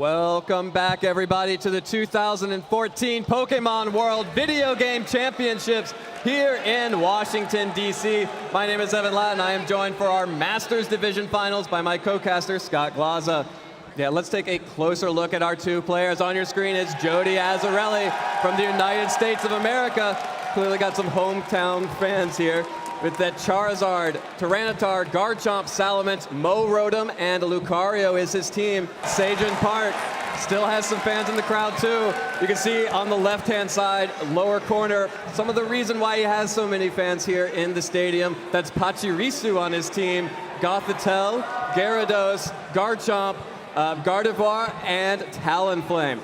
Welcome back, everybody, to the 2014 Pokemon World Video Game Championships here in Washington, D.C. My name is Evan Latt, and I am joined for our Masters Division Finals by my co-caster, Scott Glaza. Yeah, let's take a closer look at our two players. On your screen is Jeudy Azzarelli from the United States of America. Clearly got some hometown fans here. With that Charizard, Tyranitar, Garchomp, Salamence, Mo Rotom, and Lucario is his team. Sejun Park still has some fans in the crowd too. You can see on the left-hand side, lower corner, some of the reason why he has so many fans here in the stadium. That's Pachirisu on his team, Gothitelle, Gyarados, Garchomp, Gardevoir, and Talonflame.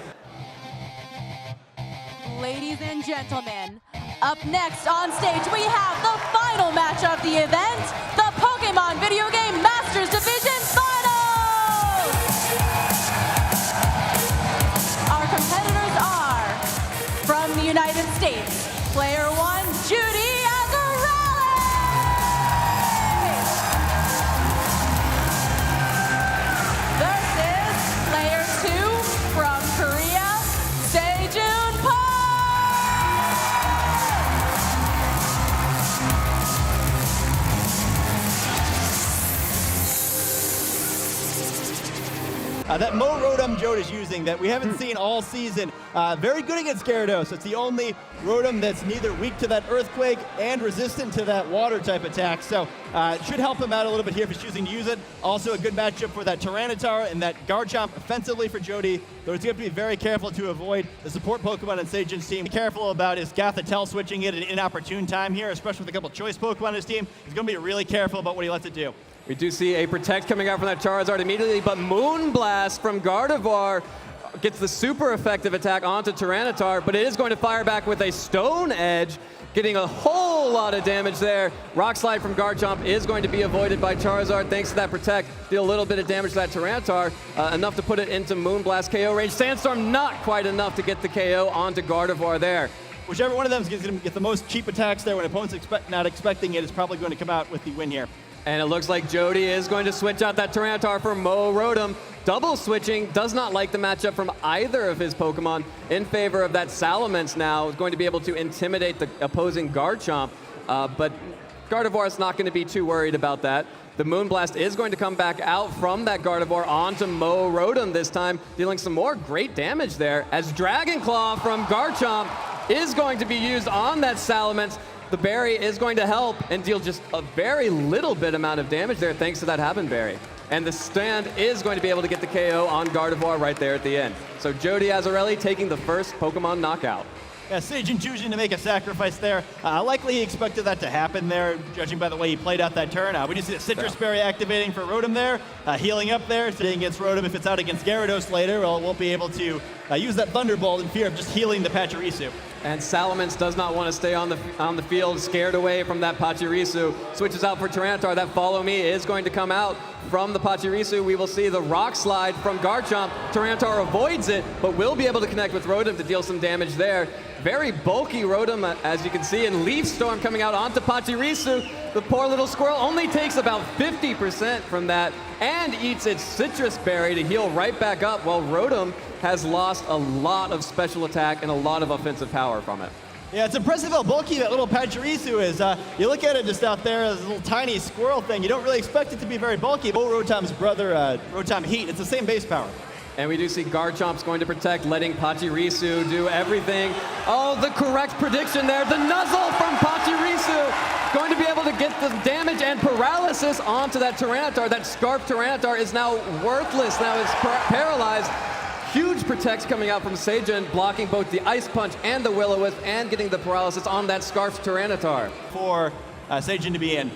Ladies and gentlemen, up next on stage, we have the final match of the event, the Pokemon Video Game Masters Division Finals! Our competitors are, from the United States, player one, Jeudy Azzarelli! Versus player two, from Korea, Sejun Park! That Mo Rotom Jeudy is using that we haven't seen all season. Very good against Gyarados. It's the only Rotom that's neither weak to that Earthquake and resistant to that Water type attack. So it should help him out a little bit here if he's choosing to use it. Also a good matchup for that Tyranitar and that Garchomp offensively for Jeudy. Though he's going to be very careful to avoid the support Pokemon on Sejun's team. Be careful about his Gothitelle switching it at an inopportune time here, especially with a couple choice Pokemon on his team. He's going to be really careful about what he lets it do. We do see a Protect coming out from that Charizard immediately, but Moonblast from Gardevoir gets the super effective attack onto Tyranitar, but it is going to fire back with a Stone Edge, getting a whole lot of damage there. Rock Slide from Garchomp is going to be avoided by Charizard thanks to that Protect. Deal a little bit of damage to that Tyranitar, enough to put it into Moonblast KO range. Sandstorm not quite enough to get the KO onto Gardevoir there. Whichever one of them is going to get the most cheap attacks there when opponents not expecting it is probably going to come out with the win here. And it looks like Jeudy is going to switch out that Tyranitar for Mo Rotom. Double switching, does not like the matchup from either of his Pokemon in favor of that Salamence now. Is going to be able to intimidate the opposing Garchomp, but Gardevoir is not going to be too worried about that. The Moonblast is going to come back out from that Gardevoir onto Mo Rotom this time, dealing some more great damage there as Dragon Claw from Garchomp is going to be used on that Salamence. The berry is going to help and deal just a very little bit amount of damage there thanks to that Happen Berry. And the stand is going to be able to get the KO on Gardevoir right there at the end. So Jeudy Azzarelli taking the first Pokemon knockout. Yeah, Sejun choosing to make a sacrifice there. Likely he expected that to happen there, judging by the way he played out that turn. We just see the Citrus Berry activating for Rotom there, healing up there, sitting against Rotom. If it's out against Gyarados later, well, won't be able to use that Thunderbolt in fear of just healing the Pachirisu. And Salamence does not want to stay on the field, scared away from that Pachirisu. Switches out for Tyranitar. That Follow Me is going to come out from the Pachirisu. We will see the Rock Slide from Garchomp. Tyranitar avoids it, but will be able to connect with Rotom to deal some damage there. Very bulky Rotom, as you can see, and Leaf Storm coming out onto Pachirisu. The poor little squirrel only takes about 50% from that and eats its Citrus Berry to heal right back up, while Rotom has lost a lot of special attack and a lot of offensive power from it. Yeah, it's impressive how bulky that little Pachirisu is. You look at it just out there, this little tiny squirrel thing. You don't really expect it to be very bulky. But Rotom's brother, Rotom Heat, it's the same base power. And we do see Garchomp's going to protect, letting Pachirisu do everything. Oh, the correct prediction there. The Nuzzle from Pachirisu going to be able to get the damage and paralysis onto that Tyranitar. That Scarf Tyranitar is now worthless. Now it's paralyzed. Huge protects coming out from Sejun, blocking both the Ice Punch and the Will-O-Wisp and getting the paralysis on that Scarf Tyranitar. For Sejun to be in.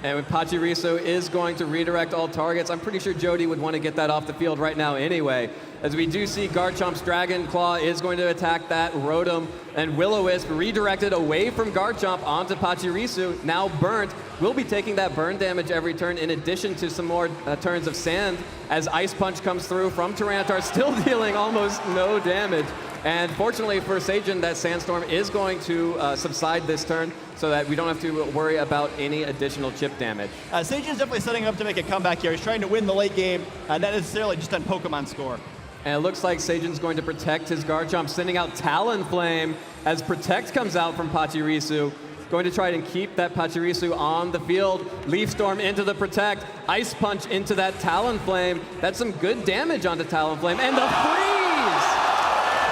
And Pachirisu is going to redirect all targets. I'm pretty sure Jeudy would want to get that off the field right now anyway. As we do see Garchomp's Dragon Claw is going to attack that Rotom, and Will-O-Wisp redirected away from Garchomp onto Pachirisu, now burnt. Will be taking that burn damage every turn in addition to some more turns of sand as Ice Punch comes through from Tyranitar, still dealing almost no damage. And fortunately for Sejun, that Sandstorm is going to subside this turn so that we don't have to worry about any additional chip damage. Sejun's definitely setting up to make a comeback here. He's trying to win the late game, not necessarily just on Pokemon score. And it looks like Sejun's going to protect his Garchomp, sending out Talonflame as Protect comes out from Pachirisu. Going to try and keep that Pachirisu on the field. Leaf Storm into the Protect. Ice Punch into that Talonflame. That's some good damage onto Talonflame. And the freeze!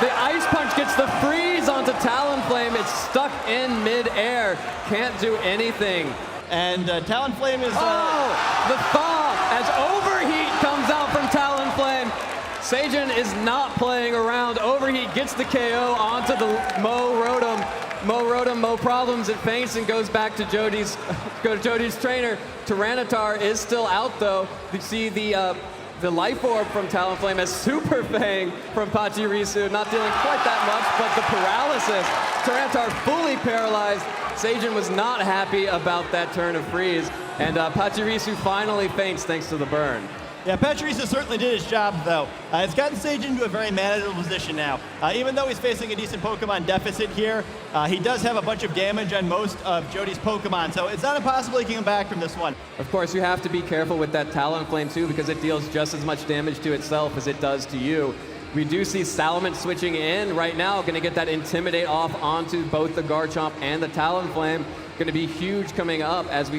The Ice Punch gets the freeze onto Talonflame. It's stuck in mid-air. Can't do anything. And Talonflame is... the thaw as Overheat comes out from Talonflame. Sejun is not playing around. Overheat gets the KO onto the Mo Rotom, Mo problems. It faints and goes back to Jeudy's trainer. Tyranitar is still out though. You see the Life Orb from Talonflame as Super Fang from Pachirisu. Not dealing quite that much, but the paralysis. Tyranitar fully paralyzed. Sejun was not happy about that turn of freeze. And Pachirisu finally faints thanks to the burn. Yeah, Pachirisu certainly did his job, though. It's gotten Sejun to a very manageable position now. Even though he's facing a decent Pokemon deficit here, he does have a bunch of damage on most of Jeudy's Pokemon, so it's not impossible he can come back from this one. Of course, you have to be careful with that Talonflame, too, because it deals just as much damage to itself as it does to you. We do see Salamence switching in right now, going to get that Intimidate off onto both the Garchomp and the Talonflame. Going to be huge coming up as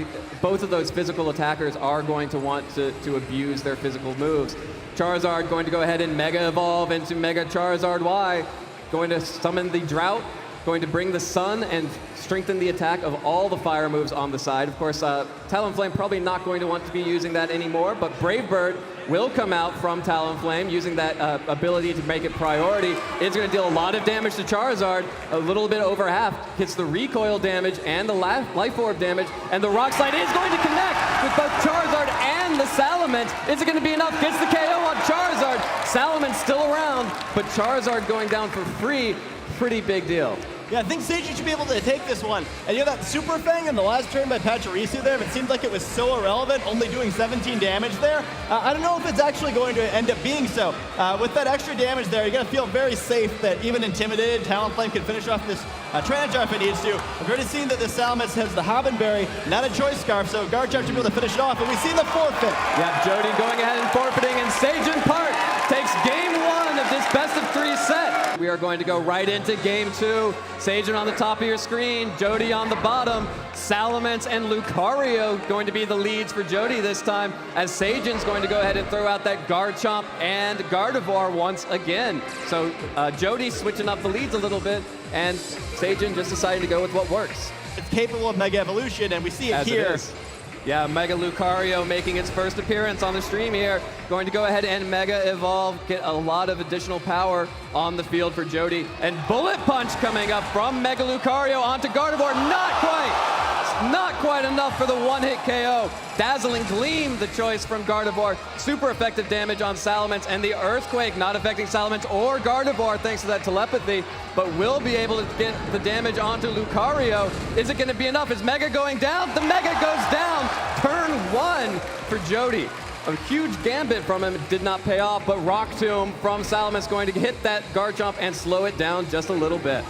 both of those physical attackers are going to want to abuse their physical moves. Charizard going to go ahead and Mega Evolve into Mega Charizard Y. Going to summon the Drought, going to bring the Sun and strengthen the attack of all the fire moves on the side. Of course, Talonflame probably not going to want to be using that anymore, but Brave Bird will come out from Talonflame using that ability to make it priority. It's going to deal a lot of damage to Charizard, a little bit over half. Hits the recoil damage and the Life Orb damage, and the Rock Slide is going to connect with both Charizard and the Salamence. Is it going to be enough? Gets the KO on Charizard. Salamence still around, but Charizard going down for free. Pretty big deal. Yeah, I think Sejun should be able to take this one. And you know that Super Fang in the last turn by Pachirisu there, it seemed like it was so irrelevant, only doing 17 damage there. I don't know if it's actually going to end up being so. With that extra damage there, you're going to feel very safe that even intimidated, Talonflame can finish off this Tyranitar if it needs to. We've already seen that the Salamence has the Hobbenberry, not a Choice Scarf, so Garchomp should be able to finish it off. And we see the forfeit. Yeah, Jeudy going ahead and forfeiting, and Sejun Park takes game 1 of this best-of-3 set. We are going to go right into game 2. Sejun on the top of your screen, Jeudy on the bottom. Salamence and Lucario going to be the leads for Jeudy this time, as Sejun's going to go ahead and throw out that Garchomp and Gardevoir once again. So Jeudy switching up the leads a little bit, and Sejun just decided to go with what works. It's capable of Mega Evolution, and we see it here. Yeah, Mega Lucario making its first appearance on the stream here. Going to go ahead and Mega Evolve, get a lot of additional power on the field for Jeudy. And Bullet Punch coming up from Mega Lucario onto Gardevoir. Not quite enough for the one-hit KO. Dazzling Gleam, the choice from Gardevoir. Super effective damage on Salamence, and the Earthquake not affecting Salamence or Gardevoir thanks to that telepathy, but will be able to get the damage onto Lucario. Is it going to be enough? Is Mega going down? The Mega goes down. Turn 1 for Jeudy. A huge gambit from him, did not pay off, but Rock Tomb from Salamence going to hit that Garchomp and slow it down just a little bit.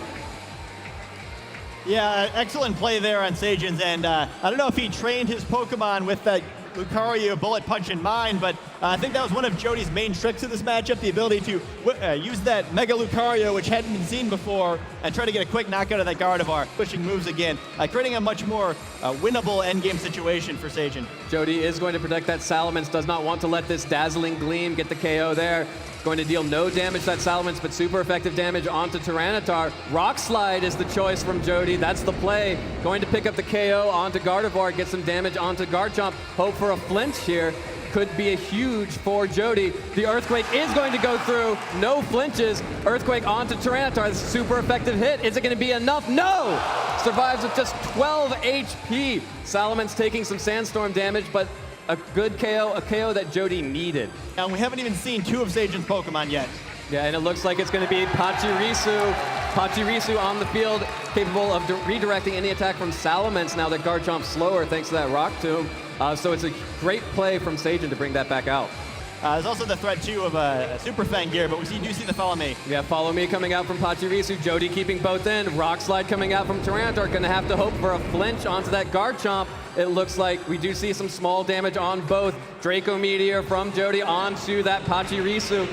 Yeah, excellent play there on Sejun's end. I don't know if he trained his Pokemon with that Lucario Bullet Punch in mind, but I think that was one of Jody's main tricks in this matchup, the ability to use that Mega Lucario, which hadn't been seen before, and try to get a quick knockout of that Gardevoir, pushing moves again, creating a much more winnable endgame situation for Sejun. Jeudy is going to protect that Salamence, does not want to let this Dazzling Gleam get the KO there. Going to deal no damage to that Salamence, but super effective damage onto Tyranitar. Rock Slide is the choice from Jeudy. That's the play. Going to pick up the KO onto Gardevoir, get some damage onto Garchomp. Hope for a flinch here. Could be a huge for Jeudy. The Earthquake is going to go through. No flinches. Earthquake onto Tyranitar. Super effective hit. Is it going to be enough? No! Survives with just 12 HP. Salamence taking some Sandstorm damage, but a good KO, a KO that Jeudy needed. And we haven't even seen 2 of Sejun's Pokemon yet. Yeah, and it looks like it's going to be Pachirisu. Pachirisu on the field, capable of redirecting any attack from Salamence now that Garchomp's slower thanks to that Rock Tomb. So it's a great play from Sejun to bring that back out. There's also the threat, too, of a Super Fang gear, but do see the Follow Me. Yeah, Follow Me coming out from Pachirisu. Jeudy keeping both in. Rock Slide coming out from Tyranitar. Going to have to hope for a flinch onto that Garchomp. It looks like we do see some small damage on both. Draco Meteor from Jeudy onto that Pachirisu.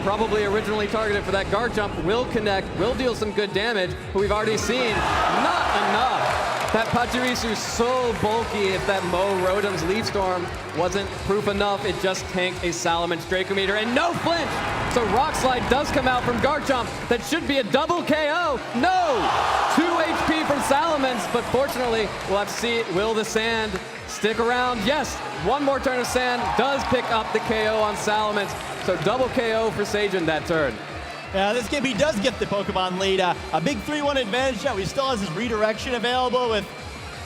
probably originally targeted for that guard jump, will connect, will deal some good damage, but we've already seen not enough. That Pachirisu so bulky, if that Mo Rotom's Leaf Storm wasn't proof enough, it just tanked a Salamence Draco Meteor, and no flinch! So Rock Slide does come out from guard jump. That should be a double KO. No! 2 HP from Salamence, but fortunately, we'll have to see, will the Sand stick around? Yes, one more turn of Sand does pick up the KO on Salamence. So double KO for Sejun that turn. Yeah, this game, he does get the Pokemon lead. A big 3-1 advantage now. He still has his redirection available with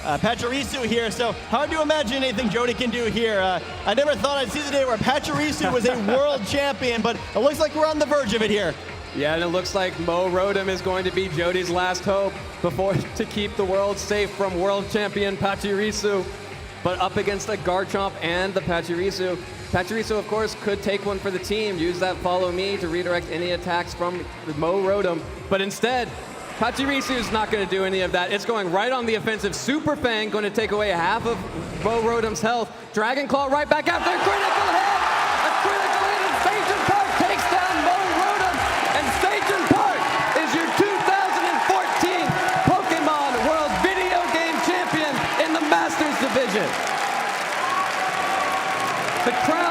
Pachirisu here, so hard to imagine anything Jeudy can do here. I never thought I'd see the day where Pachirisu was a world champion, but it looks like we're on the verge of it here. Yeah, and it looks like Mo Rotom is going to be Jody's last hope to keep the world safe from world champion Pachirisu. But up against the Garchomp and the Pachirisu. Pachirisu, of course, could take one for the team, use that follow me to redirect any attacks from Mo Rotom. But instead, Pachirisu is not going to do any of that. It's going right on the offensive. Super Fang going to take away half of Mo Rotom's health. Dragon Claw right back after a critical hit! A critical hit, and Sejun Park takes down Mo Rotom. And Sejun Park is your 2014 Pokemon World Video Game Champion in the Masters Division. The crowd